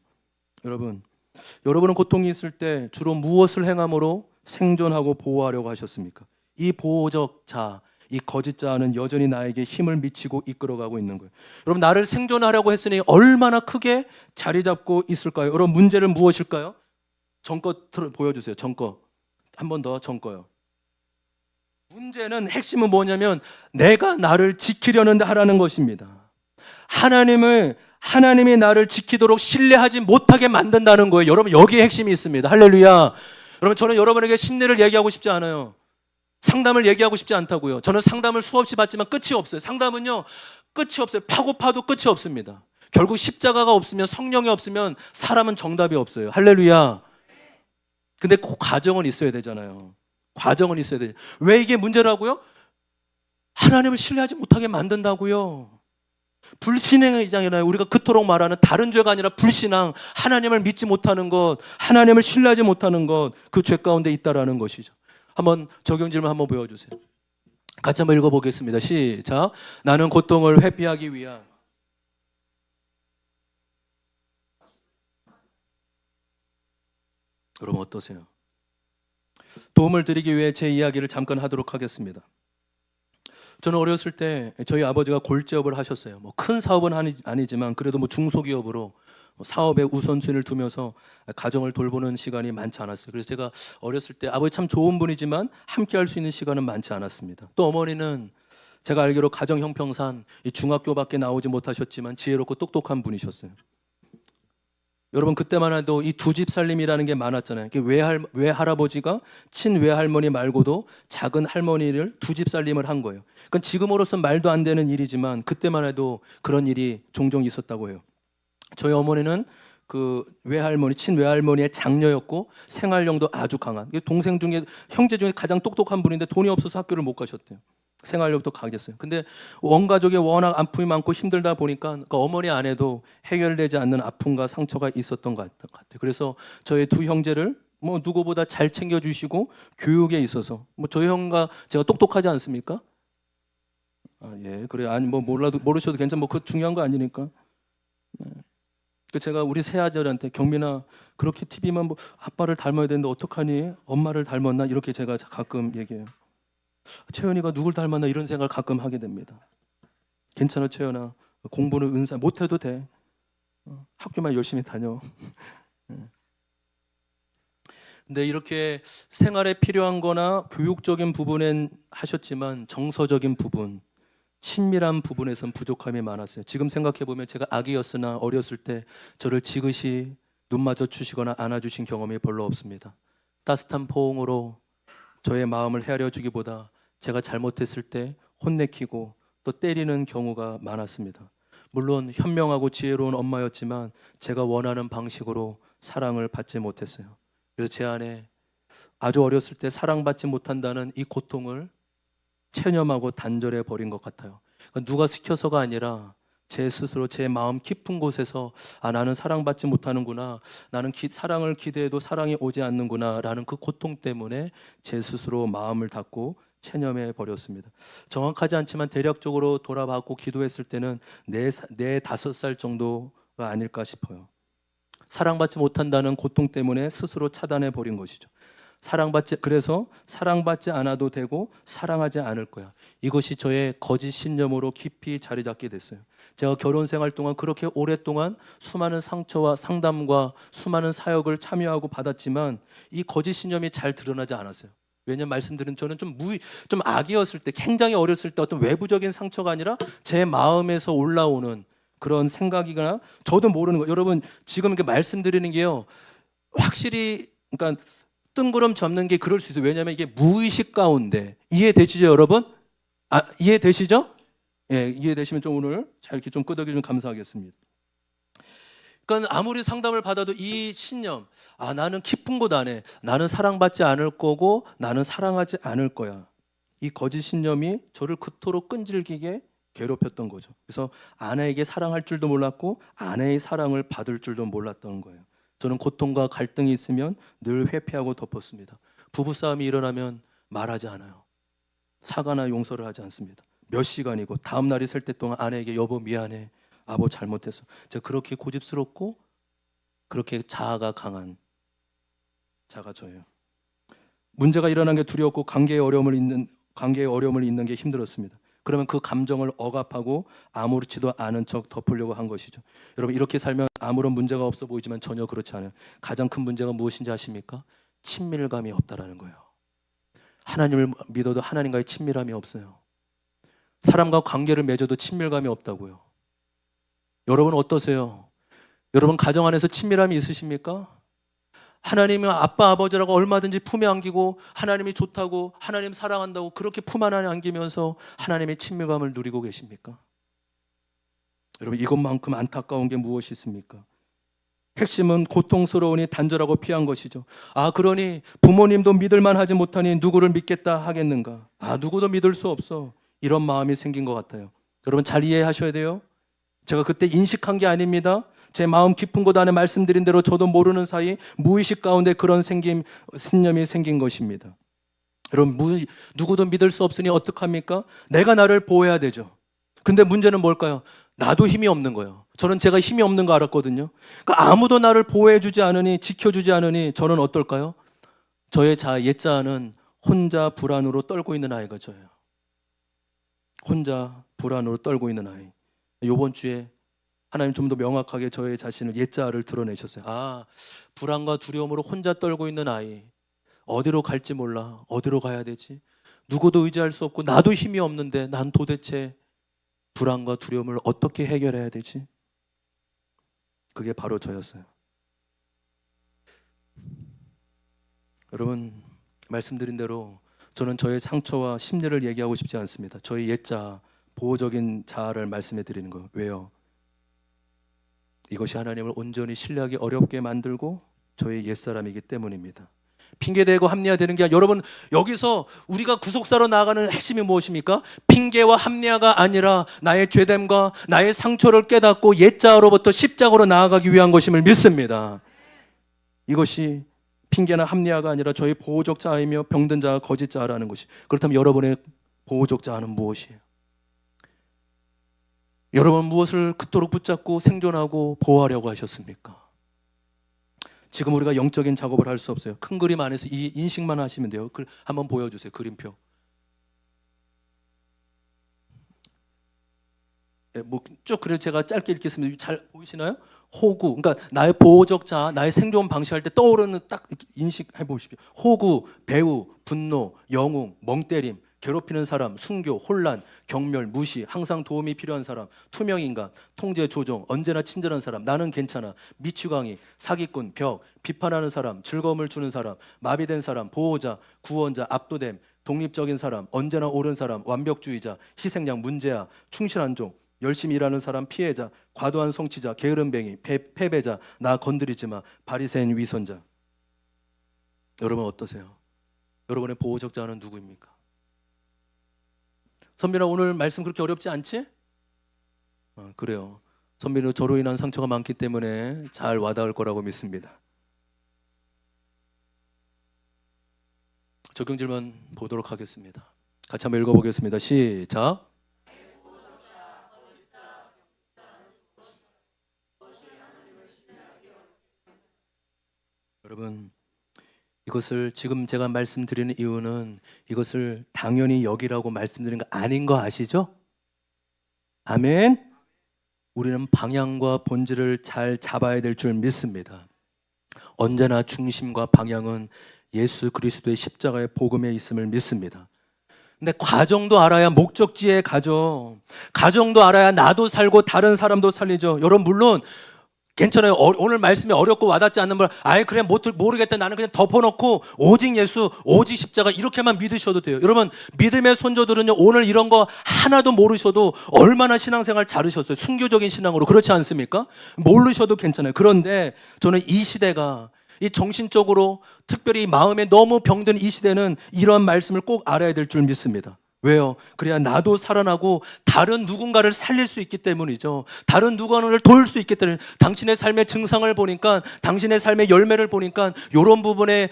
여러분은 고통이 있을 때 주로 무엇을 행함으로 생존하고 보호하려고 하셨습니까? 이 보호적 자아, 이 거짓 자아는 여전히 나에게 힘을 미치고 이끌어가고 있는 거예요. 여러분 나를 생존하려고 했으니 얼마나 크게 자리 잡고 있을까요? 여러분 문제는 무엇일까요? 전거 보여주세요. 전거. 한 번 더 전거요. 문제는 핵심은 뭐냐면 내가 나를 지키려는 하라는 것입니다. 하나님이 나를 지키도록 신뢰하지 못하게 만든다는 거예요. 여러분 여기에 핵심이 있습니다. 할렐루야. 여러분 저는 여러분에게 심리를 얘기하고 싶지 않아요. 상담을 얘기하고 싶지 않다고요. 저는 상담을 수없이 받지만 끝이 없어요. 상담은요 끝이 없어요. 파고 파도 끝이 없습니다. 결국 십자가가 없으면 성령이 없으면 사람은 정답이 없어요. 할렐루야. 근데 그 과정은 있어야 되잖아요. 과정은 있어야 되죠. 왜 이게 문제라고요? 하나님을 신뢰하지 못하게 만든다고요. 불신앙이잖아요. 우리가 그토록 말하는 다른 죄가 아니라 불신앙, 하나님을 믿지 못하는 것, 하나님을 신뢰하지 못하는 것, 그 죄 가운데 있다라는 것이죠. 한번 적용 질문 한번 보여주세요. 같이 한번 읽어보겠습니다. 시작. 나는 고통을 회피하기 위한. 여러분 어떠세요? 도움을 드리기 위해 제 이야기를 잠깐 하도록 하겠습니다. 저는 어렸을 때 저희 아버지가 골재업을 하셨어요. 뭐 큰 사업은 아니지만 그래도 뭐 중소기업으로 사업에 우선순위를 두면서 가정을 돌보는 시간이 많지 않았어요. 그래서 제가 어렸을 때 아버지 참 좋은 분이지만 함께 할 수 있는 시간은 많지 않았습니다. 또 어머니는 제가 알기로 가정 형평상 이 중학교밖에 나오지 못하셨지만 지혜롭고 똑똑한 분이셨어요. 여러분 그때만 해도 이 두 집 살림이라는 게 많았잖아요. 외할아버지가 친외할머니 말고도 작은 할머니를 두 집 살림을 한 거예요. 그러니까 지금으로선 말도 안 되는 일이지만 그때만 해도 그런 일이 종종 있었다고 해요. 저희 어머니는 그 외할머니, 친외할머니의 장녀였고 생활력도 아주 강한, 동생 중에 형제 중에 가장 똑똑한 분인데 돈이 없어서 학교를 못 가셨대요. 생활력도 강했어요. 근데 원 가족이 워낙 아픔이 많고 힘들다 보니까 그 어머니 안에도 해결되지 않는 아픔과 상처가 있었던 것 같아요. 그래서 저희 두 형제를 뭐 누구보다 잘 챙겨주시고 교육에 있어서 뭐 저희 형과 제가 똑똑하지 않습니까? 아, 예, 그래. 아니 뭐 몰라도 모르셔도 괜찮. 뭐 그 중요한 거 아니니까. 네. 그 제가 우리 새아들한테 경민아 그렇게 TV만 뭐 아빠를 닮아야 되는데 어떡하니? 엄마를 닮았나? 이렇게 제가 가끔 얘기해요. 채연이가 누굴 닮았나 이런 생각을 가끔 하게 됩니다. 괜찮아 채연아, 공부는 은사 못해도 돼. 학교만 열심히 다녀. 근데 이렇게 생활에 필요한 거나 교육적인 부분엔 하셨지만 정서적인 부분, 친밀한 부분에선 부족함이 많았어요. 지금 생각해보면 제가 아기였으나 어렸을 때 저를 지그시 눈 마저 주시거나 안아주신 경험이 별로 없습니다. 따뜻한 포옹으로 저의 마음을 헤아려 주기보다 제가 잘못했을 때 혼내키고 또 때리는 경우가 많았습니다. 물론 현명하고 지혜로운 엄마였지만 제가 원하는 방식으로 사랑을 받지 못했어요. 그래서 제 안에 아주 어렸을 때 사랑받지 못한다는 이 고통을 체념하고 단절해 버린 것 같아요. 그러니까 누가 시켜서가 아니라 제 스스로 제 마음 깊은 곳에서 아 나는 사랑받지 못하는구나, 나는 사랑을 기대해도 사랑이 오지 않는구나 라는 그 고통 때문에 제 스스로 마음을 닫고 체념해 버렸습니다. 정확하지 않지만 대략적으로 돌아봤고 기도했을 때는 5살 정도가 아닐까 싶어요. 사랑받지 못한다는 고통 때문에 스스로 차단해 버린 것이죠. 그래서 사랑받지 않아도 되고 사랑하지 않을 거야. 이것이 저의 거짓 신념으로 깊이 자리 잡게 됐어요. 제가 결혼 생활 동안 그렇게 오랫동안 수많은 상처와 상담과 수많은 사역을 참여하고 받았지만 이 거짓 신념이 잘 드러나지 않았어요. 왜냐면 말씀드린 저는 좀 아기였을 때, 굉장히 어렸을 때 어떤 외부적인 상처가 아니라 제 마음에서 올라오는 그런 생각이거나 저도 모르는 거. 여러분 지금 이렇게 말씀드리는 게요, 확실히 그러니까 뜬구름 잡는 게 그럴 수 있어요. 왜냐하면 이게 무의식 가운데 이해되시죠, 여러분? 이해되시죠? 예, 이해되시면 좀 오늘 잘 이렇게 좀 끄덕여주면 감사하겠습니다. 그러니까 아무리 상담을 받아도 이 신념, 나는 깊은 곳 안에 나는 사랑받지 않을 거고 나는 사랑하지 않을 거야. 이 거짓 신념이 저를 그토록 끈질기게 괴롭혔던 거죠. 그래서 아내에게 사랑할 줄도 몰랐고 아내의 사랑을 받을 줄도 몰랐던 거예요. 저는 고통과 갈등이 있으면 늘 회피하고 덮었습니다. 부부싸움이 일어나면 말하지 않아요. 사과나 용서를 하지 않습니다. 몇 시간이고 다음 날이 셀 때 동안 아내에게 여보 미안해, 아버 잘못했어. 제가 그렇게 고집스럽고 그렇게 자아가 강한 자가 저예요. 문제가 일어난 게 두려웠고 관계의 어려움을 잇는 게 힘들었습니다. 그러면 그 감정을 억압하고 아무렇지도 않은 척 덮으려고 한 것이죠. 여러분 이렇게 살면 아무런 문제가 없어 보이지만 전혀 그렇지 않아요. 가장 큰 문제가 무엇인지 아십니까? 친밀감이 없다라는 거예요. 하나님을 믿어도 하나님과의 친밀함이 없어요. 사람과 관계를 맺어도 친밀감이 없다고요. 여러분 어떠세요? 여러분 가정 안에서 친밀함이 있으십니까? 하나님은 아빠 아버지라고 얼마든지 품에 안기고 하나님이 좋다고 하나님 사랑한다고 그렇게 품 안에 안기면서 하나님의 친밀감을 누리고 계십니까? 여러분 이것만큼 안타까운 게 무엇이 있습니까? 핵심은 고통스러우니 단절하고 피한 것이죠. 그러니 부모님도 믿을만 하지 못하니 누구를 믿겠다 하겠는가? 누구도 믿을 수 없어. 이런 마음이 생긴 것 같아요. 여러분 잘 이해하셔야 돼요. 제가 그때 인식한 게 아닙니다. 제 마음 깊은 곳 안에 말씀드린 대로 저도 모르는 사이 무의식 가운데 그런 신념이 생긴 것입니다. 여러분 누구도 믿을 수 없으니 어떡합니까? 내가 나를 보호해야 되죠. 근데 문제는 뭘까요? 나도 힘이 없는 거예요. 저는 제가 힘이 없는 거 알았거든요. 그러니까 아무도 나를 보호해주지 않으니, 지켜주지 않으니 저는 어떨까요? 저의 옛자아는 혼자 불안으로 떨고 있는 아이가 저예요. 혼자 불안으로 떨고 있는 아이. 이번 주에 하나님 좀 더 명확하게 저의 자신을 옛자아를 드러내셨어요. 불안과 두려움으로 혼자 떨고 있는 아이. 어디로 갈지 몰라. 어디로 가야 되지? 누구도 의지할 수 없고 나도 힘이 없는데 난 도대체 불안과 두려움을 어떻게 해결해야 되지? 그게 바로 저였어요. 여러분 말씀드린 대로 저는 저의 상처와 심리를 얘기하고 싶지 않습니다. 저의 옛자, 보호적인 자아를 말씀해 드리는 거예요. 왜요? 이것이 하나님을 온전히 신뢰하기 어렵게 만들고 저의 옛사람이기 때문입니다. 핑계대고 합리화되는 게 여러분 여기서 우리가 구속사로 나아가는 핵심이 무엇입니까? 핑계와 합리화가 아니라 나의 죄됨과 나의 상처를 깨닫고 옛자아로부터 십자가로 나아가기 위한 것임을 믿습니다. 이것이 핑계나 합리화가 아니라 저희 보호적 자아이며 병든 자아, 거짓 자아라는 것이. 그렇다면 여러분의 보호적 자아는 무엇이에요? 여러분 무엇을 그토록 붙잡고 생존하고 보호하려고 하셨습니까? 지금 우리가 영적인 작업을 할 수 없어요. 큰 그림 안에서 이 인식만 하시면 돼요. 한번 보여주세요. 그림표. 쭉 그래 제가 짧게 읽겠습니다. 잘 보이시나요? 호구, 그러니까 나의 보호적 자아, 나의 생존 방식할 때 떠오르는 딱 인식해 보십시오. 호구, 배후, 분노, 영웅, 멍때림, 괴롭히는 사람, 순교, 혼란, 경멸, 무시, 항상 도움이 필요한 사람, 투명인간, 통제, 조종, 언제나 친절한 사람, 나는 괜찮아, 미추광이, 사기꾼, 벽, 비판하는 사람, 즐거움을 주는 사람, 마비된 사람, 보호자, 구원자, 압도됨, 독립적인 사람, 언제나 옳은 사람, 완벽주의자, 희생양, 문제야, 충실한 종, 열심히 일하는 사람, 피해자, 과도한 성취자, 게으름뱅이, 패배자, 나 건드리지 마, 바리새인 위선자. 여러분 어떠세요? 여러분의 보호적 자아는 누구입니까? 선빈아 오늘 말씀 그렇게 어렵지 않지? 그래요. 선빈은 저로 인한 상처가 많기 때문에 잘 와닿을 거라고 믿습니다. 적용 질문 보도록 하겠습니다. 같이 한번 읽어보겠습니다. 시작. 여러분 이것을 지금 제가 말씀드리는 이유는 이것을 당연히 여기라고 말씀드리는 거 아닌 거 아시죠? 아멘. 우리는 방향과 본질을 잘 잡아야 될 줄 믿습니다. 언제나 중심과 방향은 예수 그리스도의 십자가의 복음에 있음을 믿습니다. 근데 과정도 알아야 목적지에 가죠. 과정도 알아야 나도 살고 다른 사람도 살리죠. 여러분 물론 괜찮아요. 오늘 말씀이 어렵고 와닿지 않는 분, 그래 모르겠다. 나는 그냥 덮어놓고 오직 예수, 오직 십자가 이렇게만 믿으셔도 돼요. 여러분 믿음의 선조들은요 오늘 이런 거 하나도 모르셔도 얼마나 신앙생활 잘하셨어요. 순교적인 신앙으로. 그렇지 않습니까? 모르셔도 괜찮아요. 그런데 저는 이 시대가 이 정신적으로 특별히 마음에 너무 병든 이 시대는 이런 말씀을 꼭 알아야 될 줄 믿습니다. 왜요? 그래야 나도 살아나고 다른 누군가를 살릴 수 있기 때문이죠. 다른 누군가를 도울 수 있기 때문에. 당신의 삶의 증상을 보니까, 당신의 삶의 열매를 보니까 이런 부분에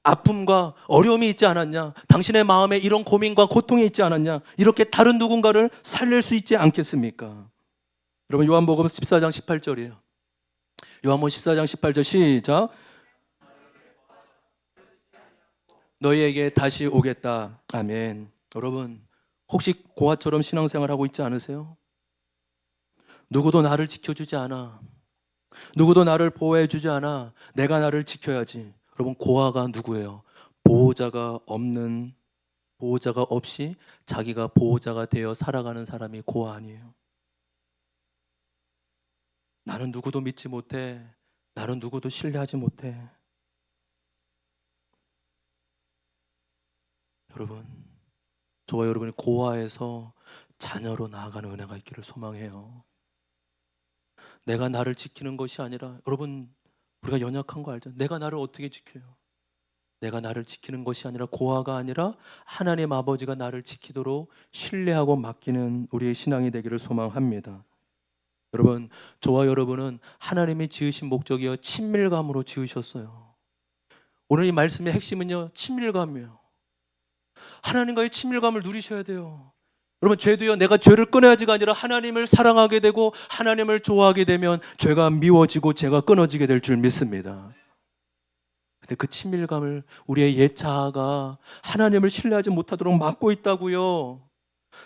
아픔과 어려움이 있지 않았냐, 당신의 마음에 이런 고민과 고통이 있지 않았냐, 이렇게 다른 누군가를 살릴 수 있지 않겠습니까? 여러분 요한복음 14장 18절이에요. 요한복음 14장 18절 시작. 너희에게 다시 오겠다. 아멘. 여러분 혹시 고아처럼 신앙생활하고 있지 않으세요? 누구도 나를 지켜주지 않아. 누구도 나를 보호해주지 않아. 내가 나를 지켜야지. 여러분 고아가 누구예요? 보호자가 없이 자기가 보호자가 되어 살아가는 사람이 고아 아니에요. 나는 누구도 믿지 못해. 나는 누구도 신뢰하지 못해. 여러분 저와 여러분이 고아에서 자녀로 나아가는 은혜가 있기를 소망해요. 내가 나를 지키는 것이 아니라, 여러분 우리가 연약한 거 알죠? 내가 나를 어떻게 지켜요? 내가 나를 지키는 것이 아니라, 고아가 아니라 하나님 아버지가 나를 지키도록 신뢰하고 맡기는 우리의 신앙이 되기를 소망합니다. 여러분, 저와 여러분은 하나님이 지으신 목적이요 친밀감으로 지으셨어요. 오늘 이 말씀의 핵심은요 친밀감이에요. 하나님과의 친밀감을 누리셔야 돼요. 여러분, 죄도요 내가 죄를 끊어야지가 아니라 하나님을 사랑하게 되고 하나님을 좋아하게 되면 죄가 미워지고 죄가 끊어지게 될 줄 믿습니다. 근데 그 친밀감을 우리의 옛 자아가 하나님을 신뢰하지 못하도록 막고 있다고요.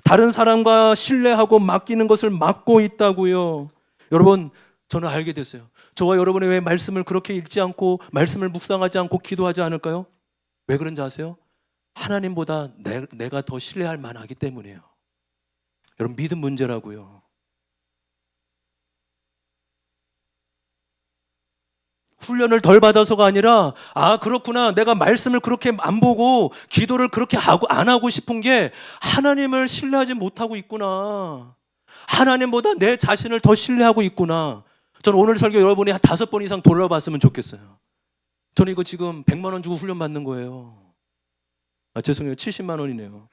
다른 사람과 신뢰하고 맡기는 것을 막고 있다고요. 여러분, 저는 알게 됐어요. 저와 여러분이 왜 말씀을 그렇게 읽지 않고 말씀을 묵상하지 않고 기도하지 않을까요? 왜 그런지 아세요? 하나님보다 내가 더 신뢰할 만하기 때문이에요. 여러분, 믿음 문제라고요. 훈련을 덜 받아서가 아니라, 아 그렇구나, 내가 말씀을 그렇게 안 보고 기도를 그렇게 안 하고 싶은 게 하나님을 신뢰하지 못하고 있구나. 하나님보다 내 자신을 더 신뢰하고 있구나. 저는 오늘 설교 여러분이 한 5번 이상 돌아봤으면 좋겠어요. 저는 이거 지금 100만 원 주고 훈련 받는 거예요. 죄송해요, 70만 원이네요.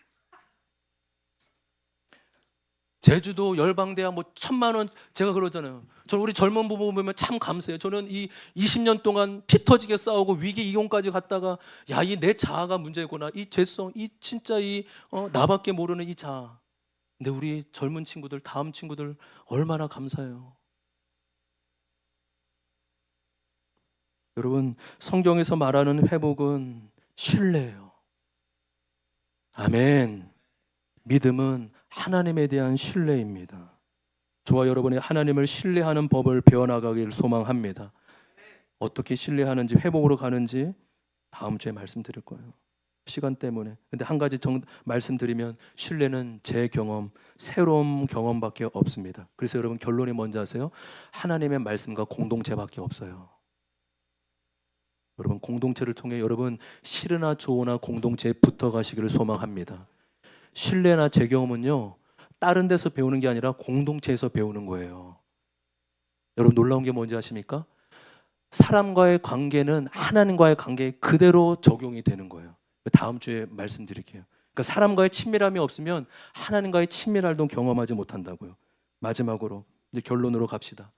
제주도 열방대야 뭐 1000만 원, 제가 그러잖아요. 저는 우리 젊은 부부 보면 참 감사해요. 저는 이 20년 동안 피 터지게 싸우고 위기 이혼까지 갔다가, 야, 이 내 자아가 문제구나. 이 죄성, 이 진짜 나밖에 모르는 이 자아. 근데 우리 젊은 친구들, 다음 친구들 얼마나 감사해요. 여러분, 성경에서 말하는 회복은 신뢰예요. 아멘. 믿음은 하나님에 대한 신뢰입니다. 저와 여러분이 하나님을 신뢰하는 법을 배워나가기를 소망합니다. 어떻게 신뢰하는지, 회복으로 가는지 다음 주에 말씀드릴 거예요. 시간 때문에. 근데 한 가지 말씀드리면, 신뢰는 제 경험, 새로운 경험밖에 없습니다. 그래서 여러분, 결론이 뭔지 아세요? 하나님의 말씀과 공동체밖에 없어요. 여러분, 공동체를 통해 여러분 실으나 조어나 공동체에 붙어 가시기를 소망합니다. 신뢰나 제 경험은요 다른 데서 배우는 게 아니라 공동체에서 배우는 거예요. 여러분, 놀라운 게 뭔지 아십니까? 사람과의 관계는 하나님과의 관계에 그대로 적용이 되는 거예요. 다음 주에 말씀드릴게요. 그러니까 사람과의 친밀함이 없으면 하나님과의 친밀함도 경험하지 못한다고요. 마지막으로 이제 결론으로 갑시다.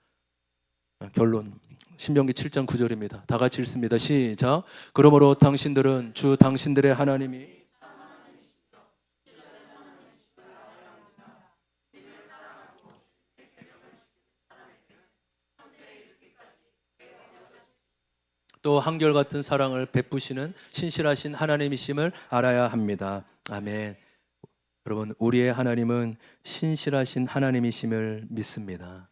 결론, 신명기 7장 9절입니다. 다 같이 읽습니다. 시작. 그러므로 당신들은 주 당신들의 하나님이 또 한결같은 사랑을 베푸시는 신실하신 하나님이심을 알아야 합니다. 아멘. 여러분, 우리의 하나님은 신실하신 하나님이심을 믿습니다.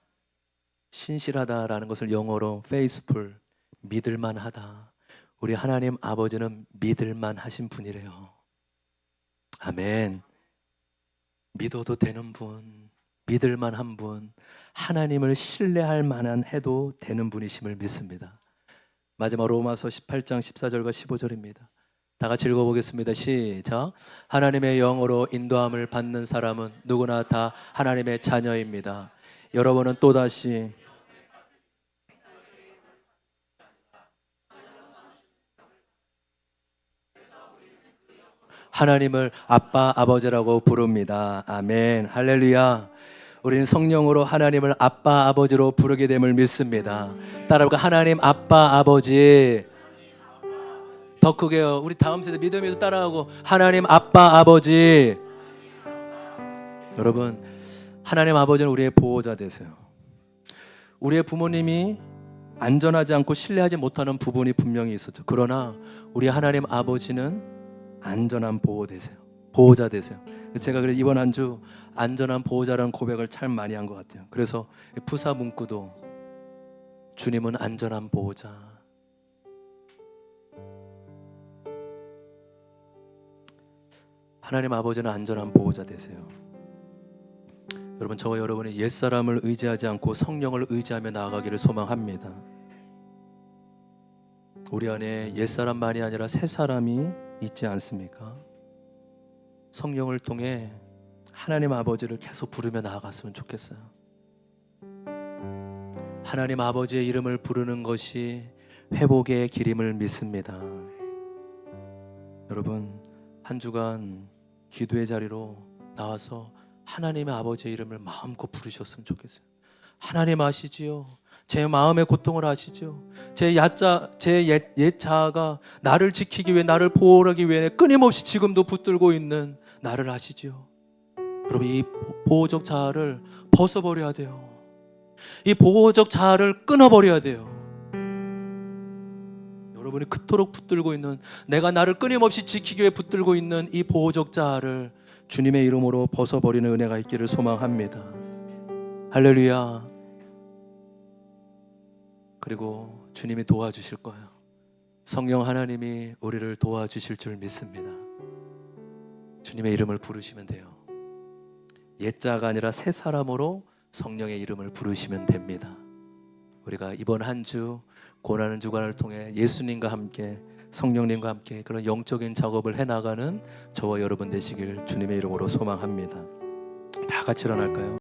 신실하다라는 것을 영어로 faithful, 믿을만하다. 우리 하나님 아버지는 믿을만하신 분이래요. 아멘. 믿어도 되는 분, 믿을만한 분, 하나님을 신뢰할 만한 해도 되는 분이심을 믿습니다. 마지막 로마서 18장 14절과 15절입니다. 다 같이 읽어보겠습니다. 시작. 하나님의 영으로 인도함을 받는 사람은 누구나 다 하나님의 자녀입니다. 여러분은 또다시 하나님을 아빠, 아버지라고 부릅니다. 아멘. 할렐루야. 우리는 성령으로 하나님을 아빠, 아버지로 부르게 됨을 믿습니다. 따라해볼까? 하나님 아빠, 아버지. 더 크게요. 우리 다음 세대 믿음에도 따라하고, 하나님 아빠, 아버지. 여러분, 하나님 아버지는 우리의 보호자 되세요. 우리의 부모님이 안전하지 않고 신뢰하지 못하는 부분이 분명히 있었죠. 그러나 우리 하나님 아버지는 안전한 보호자 되세요. 제가 그래서 이번 한 주 안전한 보호자라는 고백을 참 많이 한 것 같아요. 그래서 부사 문구도 주님은 안전한 보호자. 하나님 아버지는 안전한 보호자 되세요. 여러분, 저와 여러분이 옛사람을 의지하지 않고 성령을 의지하며 나아가기를 소망합니다. 우리 안에 옛사람만이 아니라 새사람이 있지 않습니까? 성령을 통해 하나님 아버지를 계속 부르며 나아갔으면 좋겠어요. 하나님 아버지의 이름을 부르는 것이 회복의 길임을 믿습니다. 여러분, 한 주간 기도의 자리로 나와서 하나님의 아버지의 이름을 마음껏 부르셨으면 좋겠어요. 하나님 아시지요? 제 마음의 고통을 아시죠? 제 옛 자아가 나를 지키기 위해, 나를 보호하기 위해 끊임없이 지금도 붙들고 있는 나를 아시죠? 여러분, 이 보호적 자아를 벗어버려야 돼요. 이 보호적 자아를 끊어버려야 돼요. 여러분이 그토록 붙들고 있는, 내가 나를 끊임없이 지키기 위해 붙들고 있는 이 보호적 자아를 주님의 이름으로 벗어버리는 은혜가 있기를 소망합니다. 할렐루야. 그리고 주님이 도와주실 거예요. 성령 하나님이 우리를 도와주실 줄 믿습니다. 주님의 이름을 부르시면 돼요. 옛자가 아니라 새 사람으로 성령의 이름을 부르시면 됩니다. 우리가 이번 한 주 고난의 주간을 통해 예수님과 함께, 성령님과 함께 그런 영적인 작업을 해나가는 저와 여러분 되시길 주님의 이름으로 소망합니다. 다 같이 일어날까요?